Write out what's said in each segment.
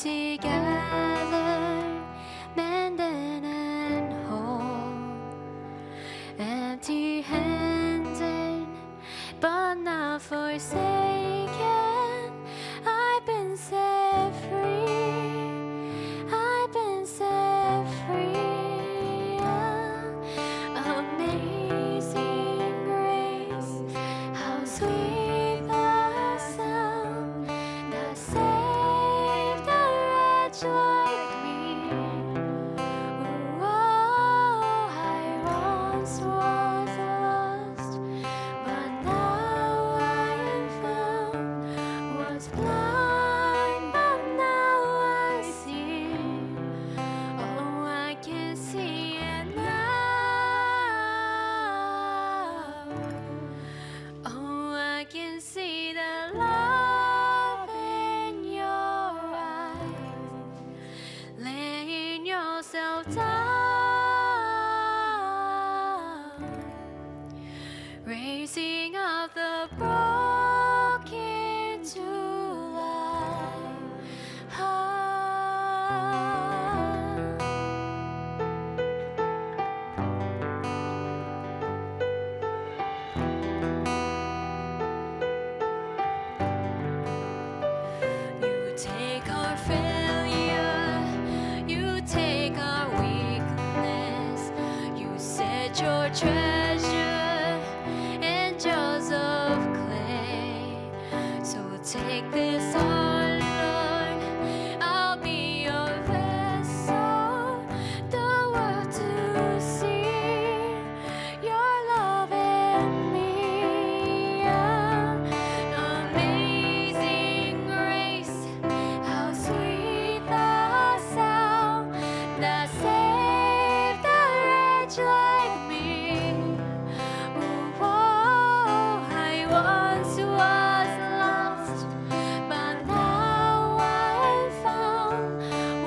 together, mended and whole, empty-handed, but not forsaken. I've been set free. I've been set free. Amazing grace, how sweet the sound that saved a wretch like me. Oh, I once was lost, but now I am found. Was blind, but now I see. Oh, I can see it now. Oh, I can see the love in your eyes, laying yourself down, raising up the broken to life. You take our failure, you take our weakness, you set your treasure in jars of clay. So take this heart, Lord, I'll be your vessel, the world to see your love in me. Amazing grace, how sweet the sound that saved a wretch like me. Oh, I once was lost, but now I'm found.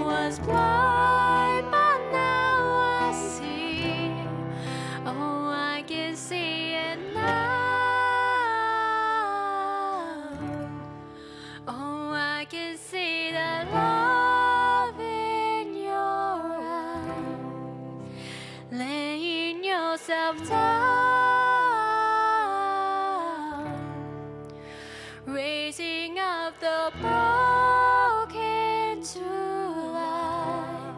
Was blind, but now I see. Oh, I can see it now. Oh, I can see the love in your eyes, laying yourself down, raising up the broken to life.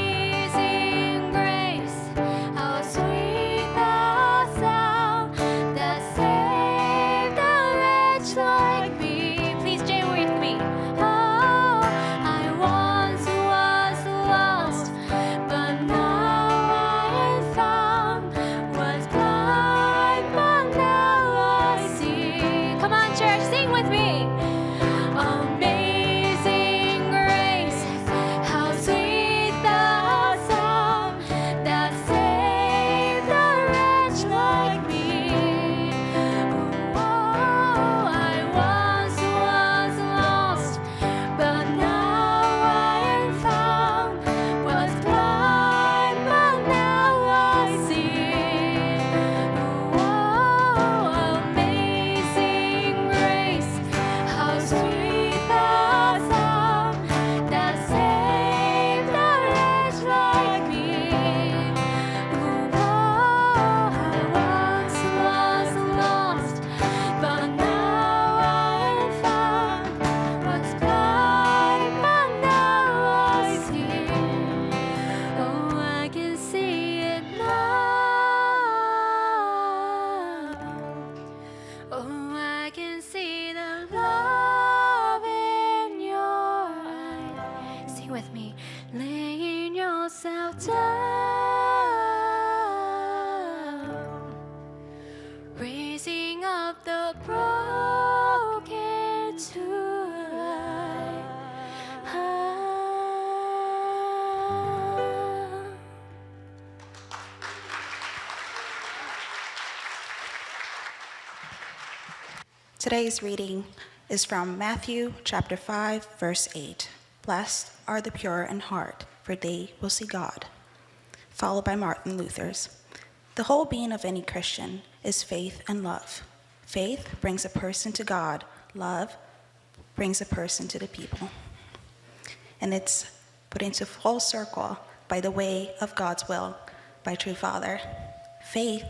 Amazing grace, how sweet the sound that saved a wretch like me. Please join with me. Oh, I once was lost, but now I am found. Was blind, but now I see. Come on, church, sing with me. Amazing grace, how sweet the sound that saved a wretch like me. Oh, I once was lost, but now I am found. Was blind, but now I see. Oh, amazing grace, how sweet the sound that saved a wretch like me. Oh, I once was lost, but now I am found. Was blind, but now I see. Oh, I can see it now. Oh, I can see the love in your eyes. Sing with me. Laying yourself down. Today's reading is from Matthew chapter 5, verse 8. Blessed are the pure in heart, for they will see God. Followed by Martin Luther's. The whole being of any Christian is faith and love. Faith brings a person to God. Love brings a person to the people. And it's put into full circle by the way of God's will, by True Father. Faith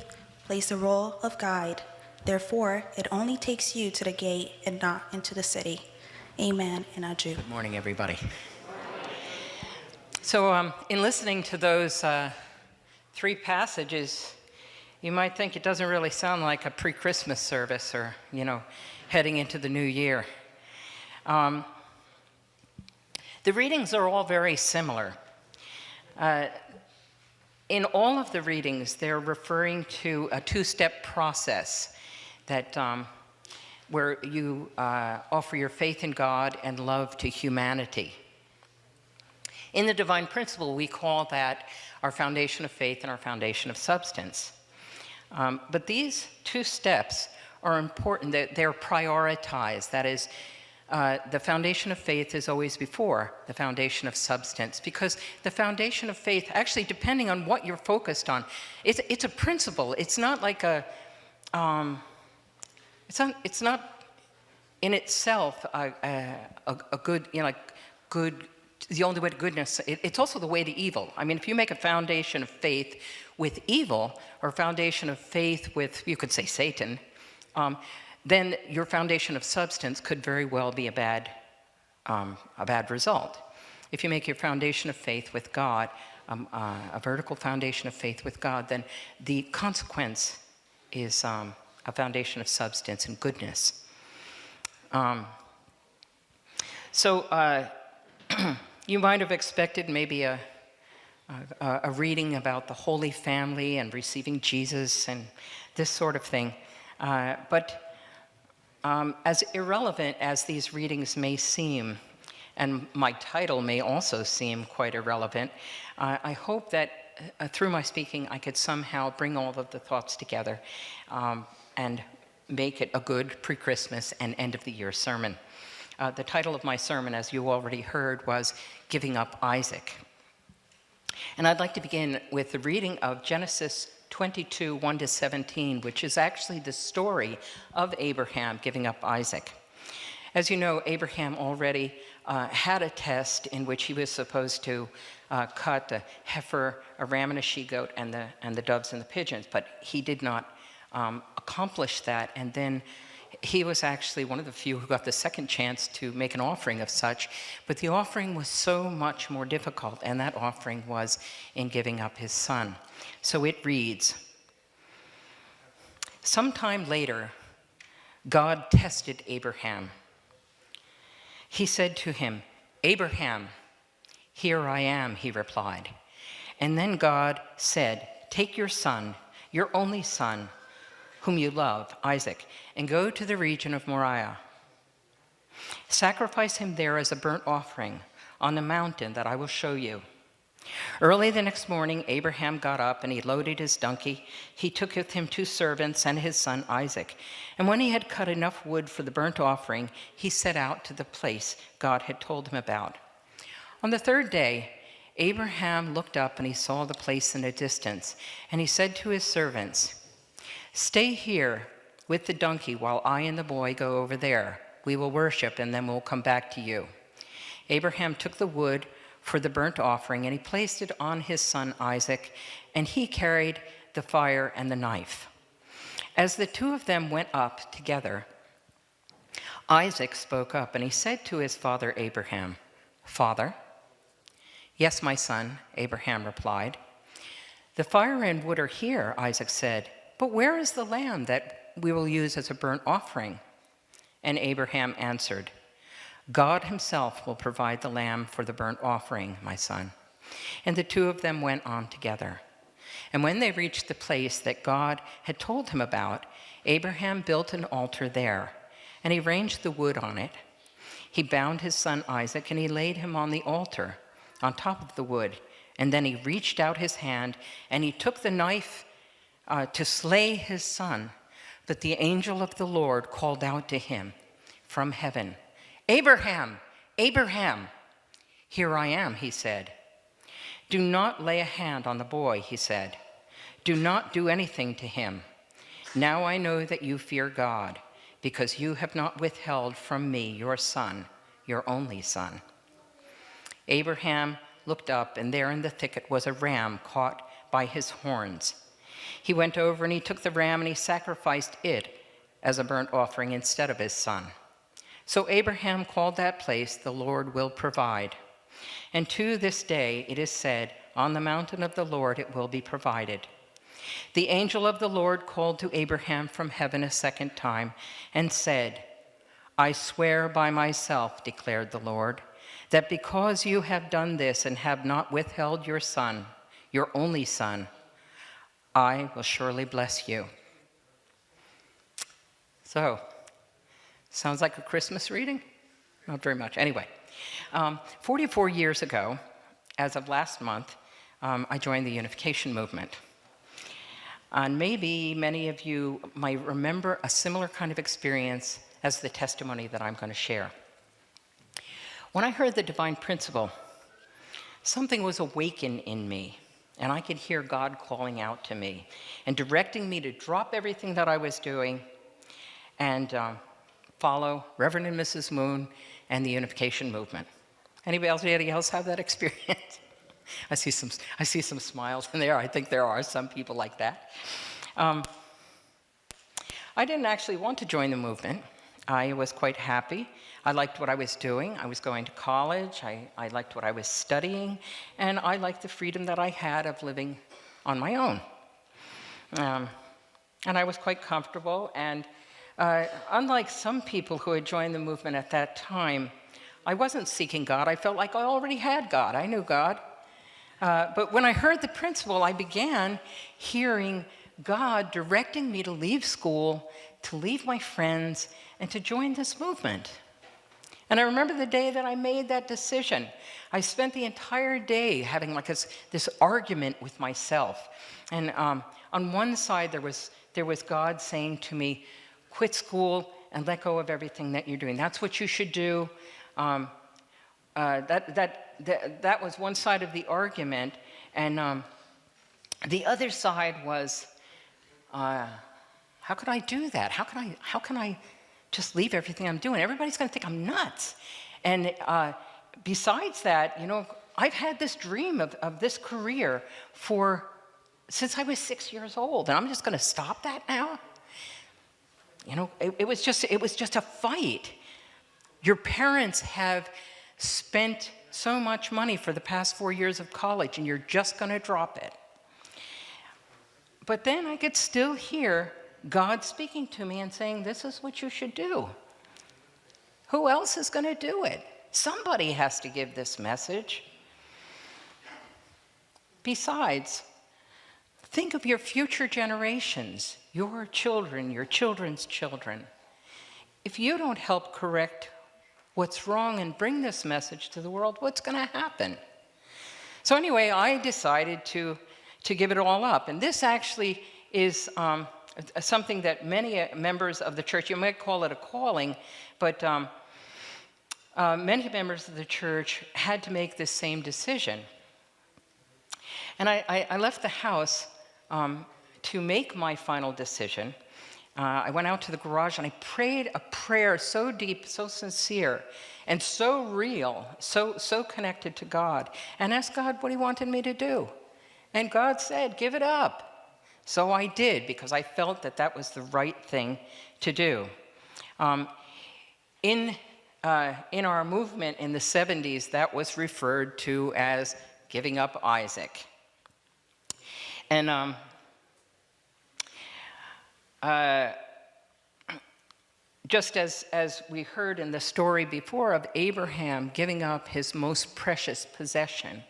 plays the role of guide. Therefore, it only takes you to the gate and not into the city. Amen and adieu. Good morning, everybody. So in listening to those three passages, you might think it doesn't really sound like a pre-Christmas service or, heading into the new year. The readings are all very similar. In all of the readings, they're referring to a two-step process that where you offer your faith in God and love to humanity. In the divine principle, we call that our foundation of faith and our foundation of substance. But these two steps are important. They're prioritized. That is, the foundation of faith is always before the foundation of substance, because the foundation of faith, actually, depending on what you're focused on, it's a principle. It's not like it's not in itself a good, good. The only way to goodness, it's also the way to evil. I mean, if you make a foundation of faith with evil, or a foundation of faith with, you could say, Satan, then your foundation of substance could very well be a bad result. If you make your foundation of faith with God, a vertical foundation of faith with God, then the consequence is a foundation of substance and goodness. You might have expected maybe a reading about the Holy Family and receiving Jesus and this sort of thing. But as irrelevant as these readings may seem, and my title may also seem quite irrelevant, I hope that through my speaking I could somehow bring all of the thoughts together and make it a good pre-Christmas and end-of-the-year sermon. The title of my sermon, as you already heard, was Giving Up Isaac. And I'd like to begin with the reading of Genesis 22, 1-17, which is actually the story of Abraham giving up Isaac. As you know, Abraham already had a test in which he was supposed to cut a heifer, a ram, and a she-goat, and the doves and the pigeons, but he did not accomplish that, and then he was actually one of the few who got the second chance to make an offering of such, but the offering was so much more difficult, and that offering was in giving up his son. So it reads, "Sometime later, God tested Abraham. He said to him, 'Abraham.' 'Here I am,' he replied. And then God said, 'Take your son, your only son, whom you love, Isaac, and go to the region of Moriah. Sacrifice him there as a burnt offering on the mountain that I will show you.' Early the next morning, Abraham got up and he loaded his donkey. He took with him 2 servants and his son Isaac. And when he had cut enough wood for the burnt offering, he set out to the place God had told him about. On the 3rd day, Abraham looked up and he saw the place in a distance. And he said to his servants, 'Stay here with the donkey while I and the boy go over there. We will worship and then we'll come back to you.' Abraham took the wood for the burnt offering and he placed it on his son Isaac, and he carried the fire and the knife. As the 2 of them went up together, Isaac spoke up and he said to his father Abraham, 'Father?' 'Yes, my son,' Abraham replied. 'The fire and wood are here,' Isaac said, 'but where is the lamb that we will use as a burnt offering?' And Abraham answered, 'God himself will provide the lamb for the burnt offering, my son.' And the 2 of them went on together. And when they reached the place that God had told him about, Abraham built an altar there, and he arranged the wood on it. He bound his son Isaac, and he laid him on the altar, on top of the wood. And then he reached out his hand, and he took the knife to slay his son. But the angel of the Lord called out to him from heaven, "Abraham, Abraham." "Here I am," he said. "Do not lay a hand on the boy," he said. "Do not do anything to him. Now I know that you fear God, because you have not withheld from me your son, your only son." Abraham looked up, and there in the thicket was a ram caught by his horns. He went over and he took the ram and he sacrificed it as a burnt offering instead of his son. So Abraham called that place, "The Lord will provide." And to this day it is said, "On the mountain of the Lord it will be provided." The angel of the Lord called to Abraham from heaven a second time and said, "I swear by myself," declared the Lord, "that because you have done this and have not withheld your son, your only son, I will surely bless you." So, sounds like a Christmas reading? Not very much. Anyway, 44 years ago, as of last month, I joined the Unification Movement. And maybe many of you might remember a similar kind of experience as the testimony that I'm going to share. When I heard the divine principle, something was awakened in me, and I could hear God calling out to me and directing me to drop everything that I was doing and follow Reverend and Mrs. Moon and the Unification Movement. Anybody else have that experience? I see some smiles in there. I think there are some people like that. I didn't actually want to join the movement. I was quite happy. I liked what I was doing. I was going to college. I liked what I was studying. And I liked the freedom that I had of living on my own. And I was quite comfortable. And unlike some people who had joined the movement at that time, I wasn't seeking God. I felt like I already had God. I knew God. But when I heard the principle, I began hearing God directing me to leave school, to leave my friends, and to join this movement. And I remember the day that I made that decision. I spent the entire day having like this argument with myself. And on one side, there was God saying to me, "Quit school and let go of everything that you're doing. That's what you should do." That was one side of the argument, and the other side was, how could I do that? How can I just leave everything I'm doing? Everybody's going to think I'm nuts. And besides that, I've had this dream of this career since I was 6 years old, and I'm just going to stop that now. It was just a fight. Your parents have spent so much money for the past 4 years of college, and you're just going to drop it. But then I could still hear God speaking to me and saying, "This is what you should do." Who else is going to do it? Somebody has to give this message. Besides, think of your future generations, your children, your children's children. If you don't help correct what's wrong and bring this message to the world, what's going to happen? So anyway, I decided to give it all up. And this actually is something that many members of the church, you might call it a calling, but many members of the church had to make this same decision. And I left the house to make my final decision. I went out to the garage and I prayed a prayer so deep, so sincere, and so real, so connected to God, and asked God what he wanted me to do. And God said, "Give it up." So I did, because I felt that was the right thing to do. In our movement in the 70s, that was referred to as giving up Isaac. And just as we heard in the story before of Abraham giving up his most precious possession,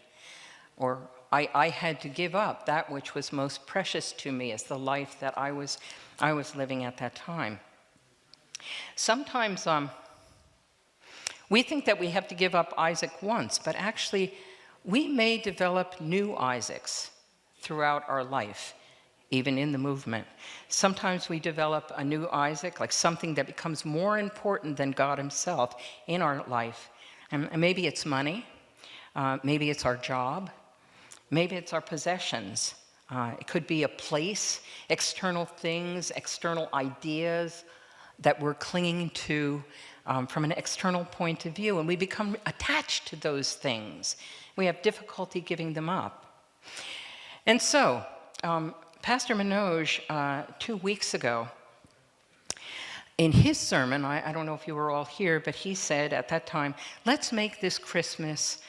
or I had to give up that which was most precious to me as the life that I was living at that time. Sometimes we think that we have to give up Isaac once, but actually we may develop new Isaacs throughout our life. even in the movement. Sometimes we develop a new Isaac, like something that becomes more important than God himself in our life. And maybe it's money, maybe it's our job, maybe it's our possessions. It could be a place, external things, external ideas that we're clinging to from an external point of view, and we become attached to those things. We have difficulty giving them up. And so, Pastor Manoj, 2 weeks ago, in his sermon, I don't know if you were all here, but he said at that time, let's make this Christmas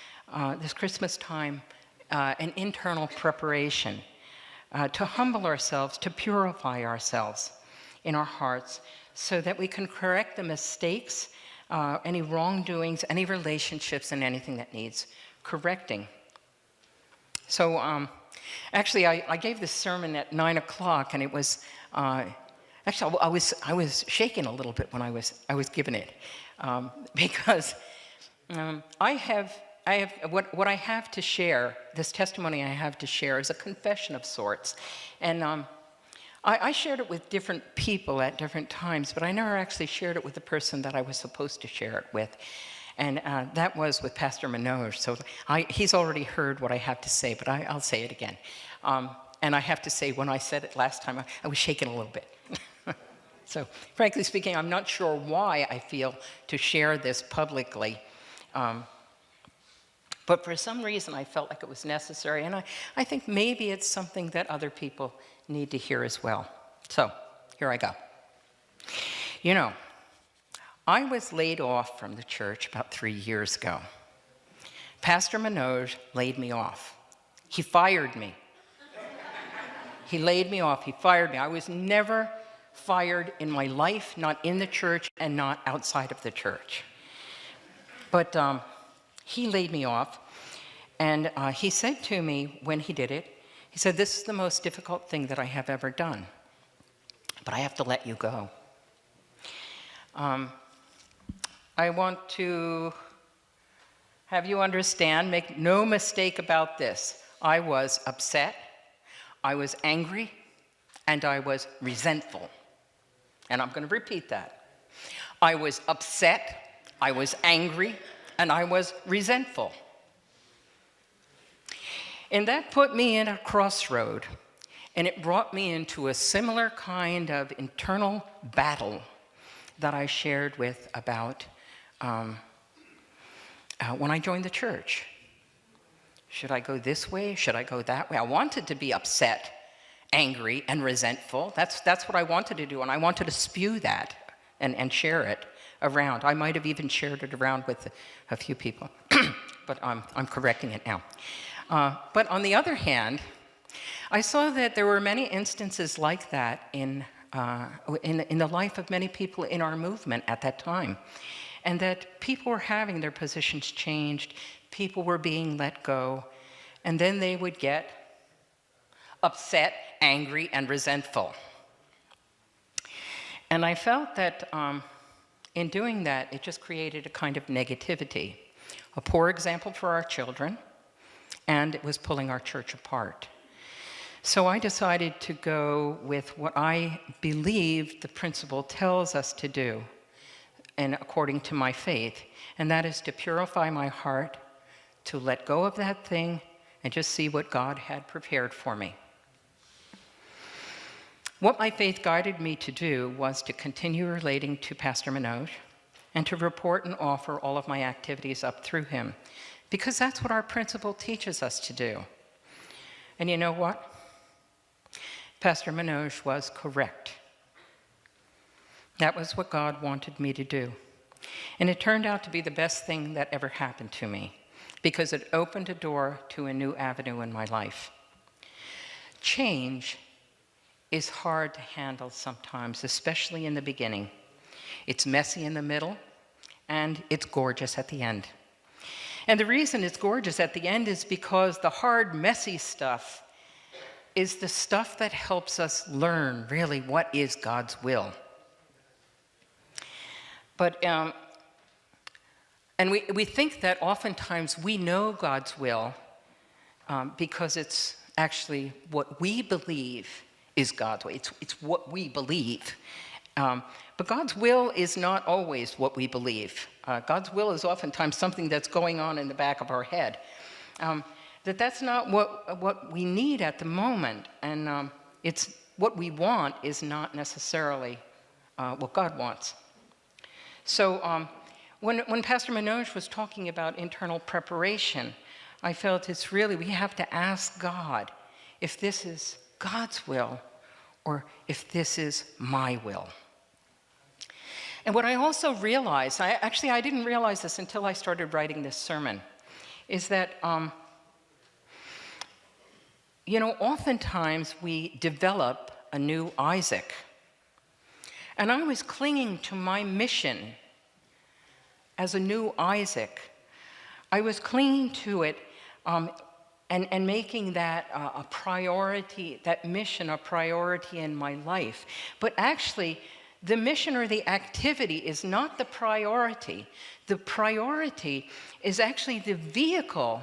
time an internal preparation to humble ourselves, to purify ourselves in our hearts so that we can correct the mistakes, any wrongdoings, any relationships, and anything that needs correcting. So actually, I gave this sermon at 9 o'clock, and it was, actually, I was shaking a little bit when I was given it, because I have what I have to share, this testimony I have to share is a confession of sorts. And I shared it with different people at different times, but I never actually shared it with the person that I was supposed to share it with. And that was with Pastor Manoj. So he's already heard what I have to say, but I'll say it again. And I have to say, when I said it last time, I was shaking a little bit. So frankly speaking, I'm not sure why I feel to share this publicly. But for some reason, I felt like it was necessary. And I think maybe it's something that other people need to hear as well. So here I go. You know, I was laid off from the church about 3 years ago. Pastor Manoj laid me off. He fired me. He laid me off. He fired me. I was never fired in my life, not in the church and not outside of the church. But he laid me off, and he said to me when he did it, he said, "This is the most difficult thing that I have ever done, but I have to let you go." I want to have you understand, make no mistake about this. I was upset, I was angry, and I was resentful. And I'm going to repeat that. I was upset, I was angry, and I was resentful. And that put me in a crossroad, and it brought me into a similar kind of internal battle that I shared with about when I joined the church. Should I go this way? Should I go that way? I wanted to be upset, angry, and resentful. That's what I wanted to do, and I wanted to spew that and share it around. I might have even shared it around with a few people, but I'm correcting it now. But on the other hand, I saw that there were many instances like that in the life of many people in our movement at that time, and that people were having their positions changed, people were being let go, and then they would get upset, angry, and resentful. And I felt that in doing that, it just created a kind of negativity, a poor example for our children, and it was pulling our church apart. So I decided to go with what I believe the principle tells us to do, and according to my faith, and that is to purify my heart, to let go of that thing, and just see what God had prepared for me. What my faith guided me to do was to continue relating to Pastor Manoj and to report and offer all of my activities up through him, because that's what our principle teaches us to do. And you know what? Pastor Manoj was correct. That was what God wanted me to do. And it turned out to be the best thing that ever happened to me, because it opened a door to a new avenue in my life. Change is hard to handle sometimes, especially in the beginning. It's messy in the middle, and it's gorgeous at the end. And the reason it's gorgeous at the end is because the hard, messy stuff is the stuff that helps us learn really what is God's will. But, and we think that oftentimes we know God's will because it's actually what we believe is God's way. It's what we believe. But God's will is not always what we believe. God's will is oftentimes something that's going on in the back of our head. That's not what we need at the moment, and it's what we want is not necessarily what God wants. So when Pastor Manoj was talking about internal preparation, I felt it's really, we have to ask God if this is God's will or if this is my will. And what I also realized, I didn't realize this until I started writing this sermon, is that, oftentimes we develop a new Isaac. And I was clinging to my mission as a new Isaac. I was clinging to it and making that a priority, that mission a priority in my life. But actually, the mission or the activity is not the priority. The priority is actually the vehicle.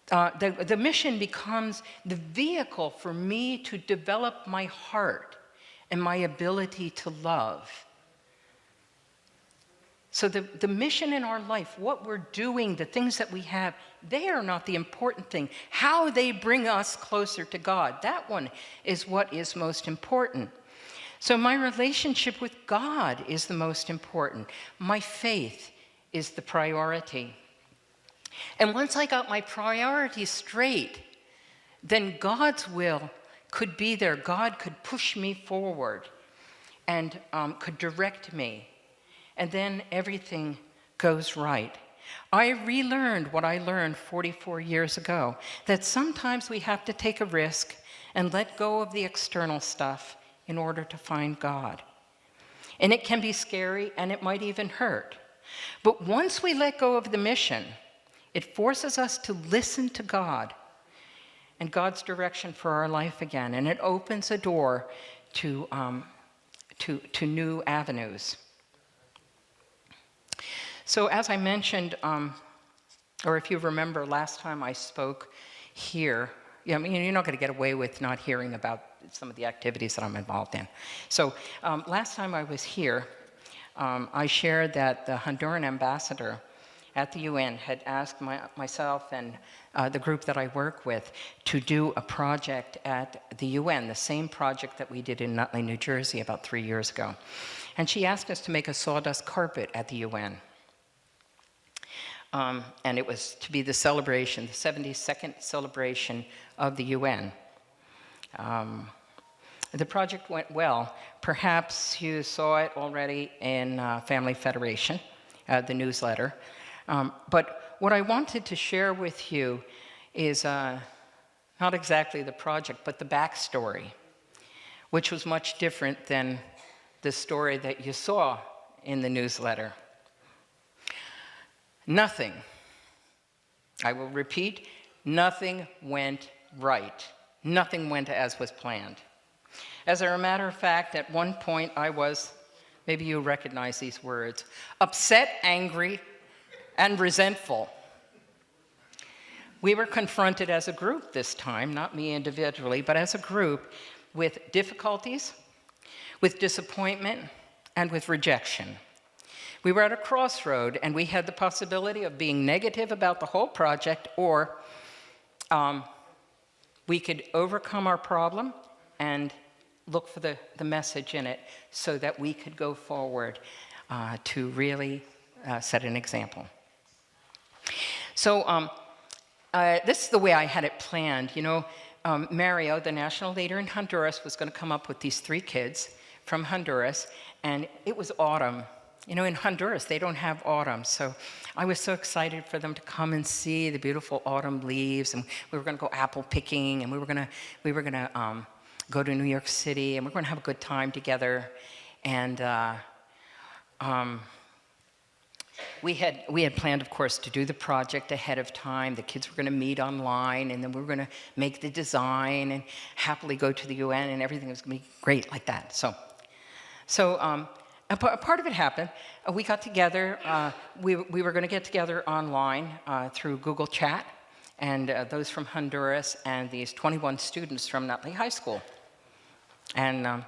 The mission becomes the vehicle for me to develop my heart and my ability to love. So the mission in our life, what we're doing, the things that we have, they are not the important thing. How they bring us closer to God, that one is what is most important. So my relationship with God is the most important. My faith is the priority. And once I got my priorities straight, then God's will could be there. God could push me forward and could direct me. And then everything goes right. I relearned what I learned 44 years ago, that sometimes we have to take a risk and let go of the external stuff in order to find God. And it can be scary and it might even hurt. But once we let go of the mission, it forces us to listen to God and God's direction for our life again. And it opens a door to new avenues. So as I mentioned, or if you remember last time I spoke here, you're not going to get away with not hearing about some of the activities that I'm involved in. So last time I was here, I shared that the Honduran ambassador at the UN had asked myself and the group that I work with to do a project at the UN, the same project that we did in Nutley, New Jersey about 3 years ago. And she asked us to make a sawdust carpet at the UN. And it was to be the celebration, the 72nd celebration of the UN. The project went well. Perhaps you saw it already in Family Federation, the newsletter. But what I wanted to share with you is not exactly the project, but the backstory, which was much different than the story that you saw in the newsletter. Nothing, I will repeat, nothing went right. Nothing went as was planned. As a matter of fact, at one point I was, maybe you recognize these words, upset, angry, and resentful. We were confronted as a group this time, not me individually, but as a group, with difficulties, with disappointment, and with rejection. We were at a crossroad, and we had the possibility of being negative about the whole project, or we could overcome our problem and look for the message in it so that we could go forward to really set an example. So this is the way I had it planned. Mario, the national leader in Honduras, was going to come up with these 3 kids from Honduras, and it was autumn. In Honduras, they don't have autumn, so I was so excited for them to come and see the beautiful autumn leaves, and we were going to go apple picking, and we were going to go to New York City, and we were going to have a good time together. And we had planned, of course, to do the project ahead of time. The kids were going to meet online, and then we were going to make the design and happily go to the UN, and everything was going to be great like that. So a part of it happened. We got together. We were going to get together online through Google Chat, and those from Honduras and these 21 students from Nutley High School. And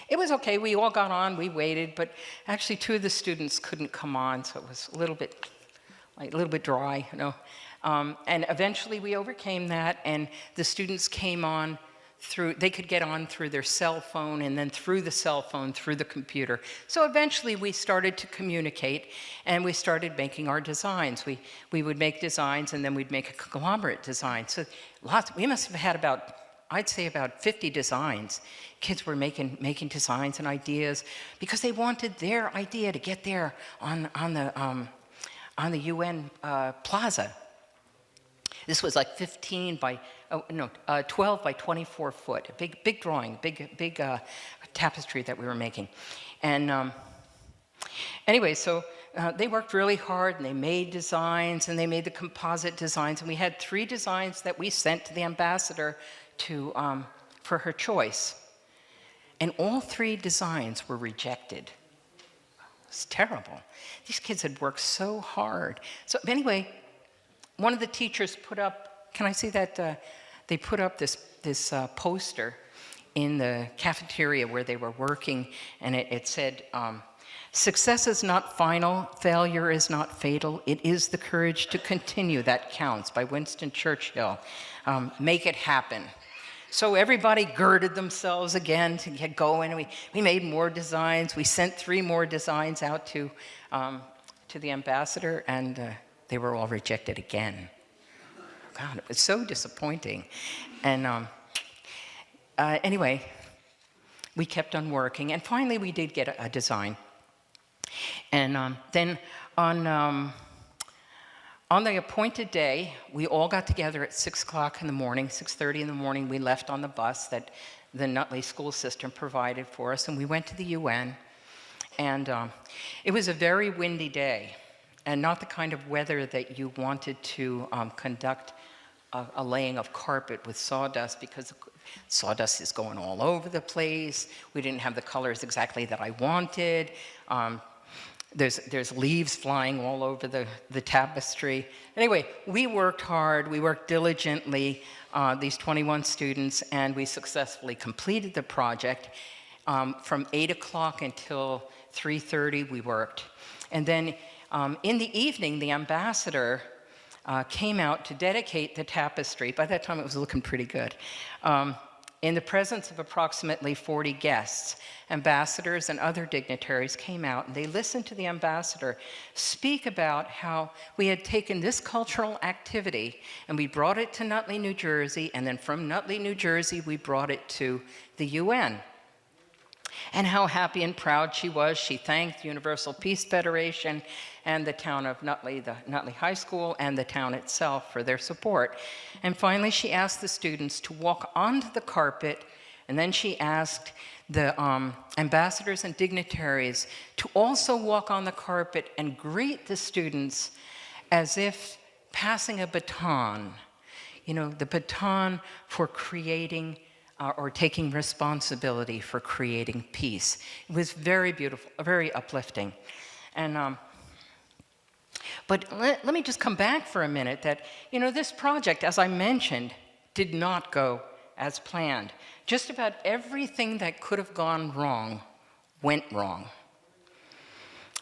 it was okay. We all got on. We waited. But actually, 2 of the students couldn't come on, so it was a little bit dry, you know. And eventually, we overcame that, and the students came on they could get on through their cell phone, and then through the cell phone, through the computer. So eventually, we started to communicate, and we started making our designs. We would make designs, and then we'd make a conglomerate design. So we must have had I'd say about 50 designs. Kids were making designs and ideas because they wanted their idea to get there on the UN plaza. This was like 12 by 24 foot, a big drawing, big tapestry that we were making. And anyway, so they worked really hard, and they made designs, and they made the composite designs. And we had 3 designs that we sent to the ambassador for her choice. And all 3 designs were rejected. It was terrible. These kids had worked so hard. So anyway, one of the teachers put up, can I say that? They put up this poster in the cafeteria where they were working, and it said, "Success is not final, failure is not fatal, it is the courage to continue that counts," by Winston Churchill. Make it happen. So everybody girded themselves again to get going. We made more designs. We sent 3 more designs out to the ambassador, and they were all rejected again. God, it was so disappointing. And anyway, we kept on working, and finally we did get a design. And then on the appointed day, we all got together at 6 o'clock in the morning, 6:30 in the morning. We left on the bus that the Nutley school system provided for us, and we went to the UN. And it was a very windy day, and not the kind of weather that you wanted to conduct a laying of carpet with sawdust, because sawdust is going all over the place. We didn't have the colors exactly that I wanted. There's leaves flying all over the tapestry. Anyway, we worked hard, we worked diligently, these 21 students, and we successfully completed the project. From 8 o'clock until 3:30 we worked. And then in the evening, the ambassador came out to dedicate the tapestry. By that time, it was looking pretty good. In the presence of approximately 40 guests, ambassadors and other dignitaries came out, and they listened to the ambassador speak about how we had taken this cultural activity and we brought it to Nutley, New Jersey, and then from Nutley, New Jersey, we brought it to the UN. And how happy and proud she was. She thanked the Universal Peace Federation and the town of Nutley, the Nutley High School, and the town itself for their support. And finally, she asked the students to walk onto the carpet, and then she asked the ambassadors and dignitaries to also walk on the carpet and greet the students as if passing a baton, you know, the baton for creating or taking responsibility for creating peace. It was very beautiful, very uplifting. And but let me just come back for a minute that, you know, this project, as I mentioned, did not go as planned. Just about everything that could have gone wrong went wrong.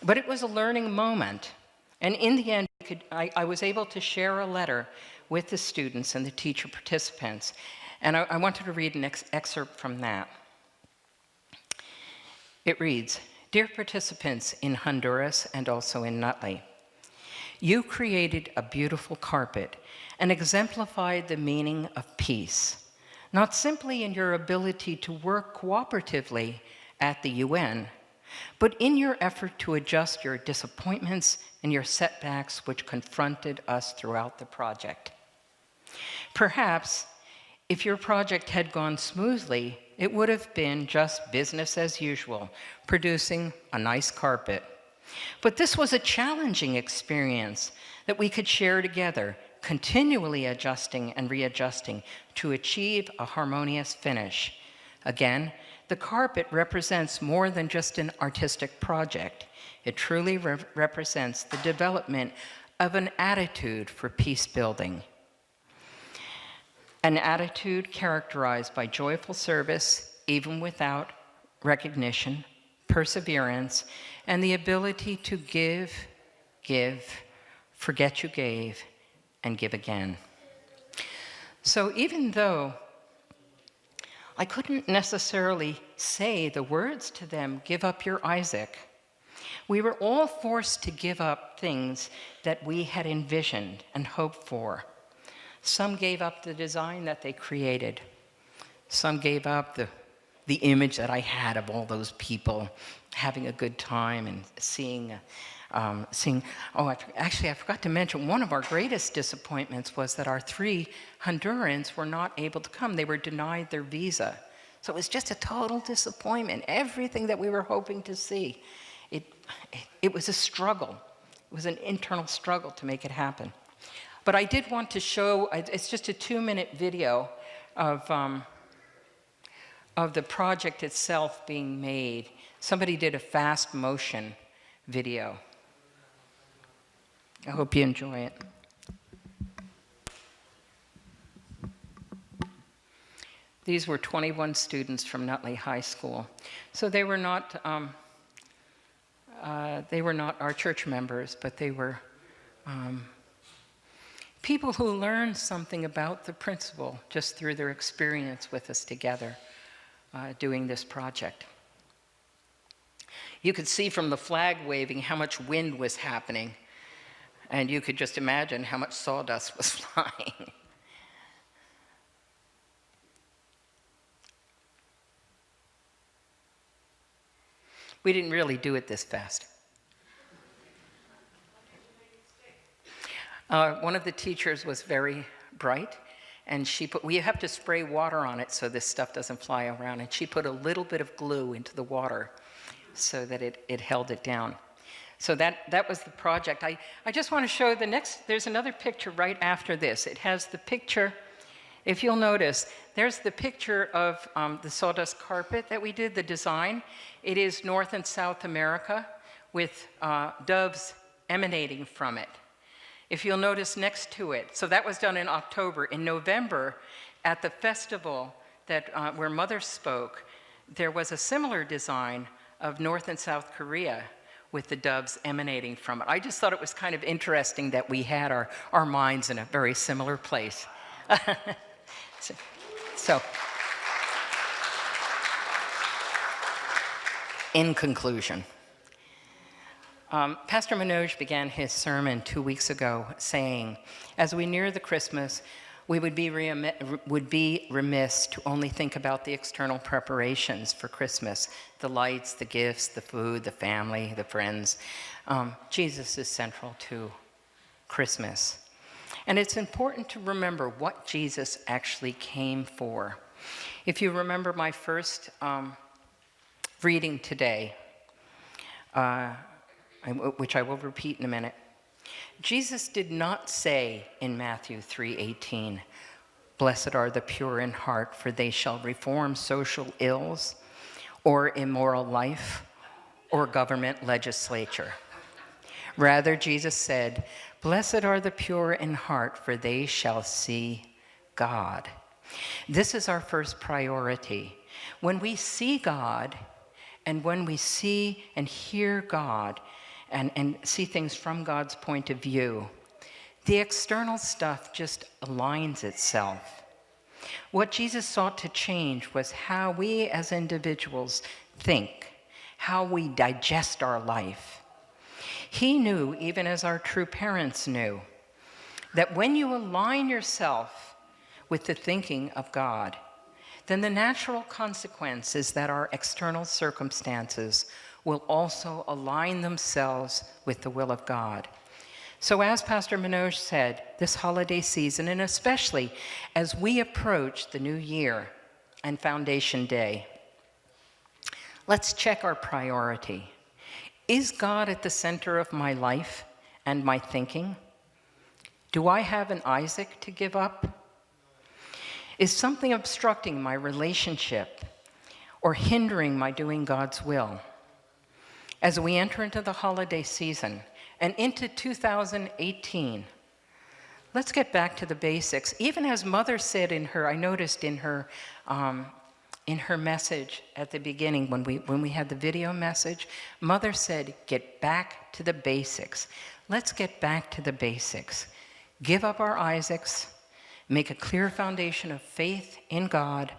But it was a learning moment. And in the end, I was able to share a letter with the students and the teacher participants. And I wanted to read an excerpt from that. It reads, "Dear participants in Honduras and also in Nutley, you created a beautiful carpet and exemplified the meaning of peace, not simply in your ability to work cooperatively at the UN, but in your effort to adjust your disappointments and your setbacks which confronted us throughout the project. Perhaps if your project had gone smoothly, it would have been just business as usual, producing a nice carpet. But this was a challenging experience that we could share together, continually adjusting and readjusting to achieve a harmonious finish. Again, the carpet represents more than just an artistic project. It truly represents the development of an attitude for peace building. An attitude characterized by joyful service, even without recognition, perseverance, and the ability to give, forget you gave, and give again. So even though I couldn't necessarily say the words to them, give up your Isaac, we were all forced to give up things that we had envisioned and hoped for. Some gave up the design that they created. Some gave up the image that I had of all those people having a good time and seeing. Actually, I forgot to mention, one of our greatest disappointments was that our 3 Hondurans were not able to come. They were denied their visa. So it was just a total disappointment. Everything that we were hoping to see, it was a struggle. It was an internal struggle to make it happen. But I did want to show, it's just a 2-minute video of the project itself being made. Somebody did a fast motion video. I hope you enjoy it. These were 21 students from Nutley High School. So they were not our church members, but they were people who learned something about the principle just through their experience with us together doing this project. You could see from the flag waving how much wind was happening, and you could just imagine how much sawdust was flying. We didn't really do it this fast. One of the teachers was very bright, and we have to spray water on it so this stuff doesn't fly around, and she put a little bit of glue into the water so that it held it down. So that was the project. I just want to show there's another picture right after this. It has the picture, if you'll notice, there's the picture of the sawdust carpet that we did, the design. It is North and South America with doves emanating from it. If you'll notice next to it, so that was done in October. In November, at the festival where Mother spoke, there was a similar design of North and South Korea with the doves emanating from it. I just thought it was kind of interesting that we had our minds in a very similar place. So, in conclusion, Pastor Manoj began his sermon 2 weeks ago saying, as we near the Christmas, we would be remiss to only think about the external preparations for Christmas, the lights, the gifts, the food, the family, the friends. Jesus is central to Christmas. And it's important to remember what Jesus actually came for. If you remember my first reading today, which I will repeat in a minute, Jesus did not say in Matthew 3:18, "Blessed are the pure in heart, for they shall reform social ills, or immoral life, or government legislature." Rather, Jesus said, "Blessed are the pure in heart, for they shall see God." This is our first priority. When we see God, and when we see and hear God, and see things from God's point of view, the external stuff just aligns itself. What Jesus sought to change was how we as individuals think, how we digest our life. He knew, even as our true parents knew, that when you align yourself with the thinking of God, then the natural consequence is that our external circumstances will also align themselves with the will of God. So as Pastor Manoj said, this holiday season, and especially as we approach the new year and Foundation Day, let's check our priority. Is God at the center of my life and my thinking? Do I have an Isaac to give up? Is something obstructing my relationship or hindering my doing God's will? As we enter into the holiday season and into 2018, let's get back to the basics. Even as Mother said I noticed in her In her message at the beginning, when we had the video message, Mother said, get back to the basics. Let's get back to the basics. Give up our Isaacs, make a clear foundation of faith in God,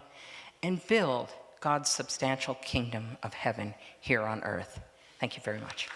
and build God's substantial kingdom of heaven here on earth. Thank you very much.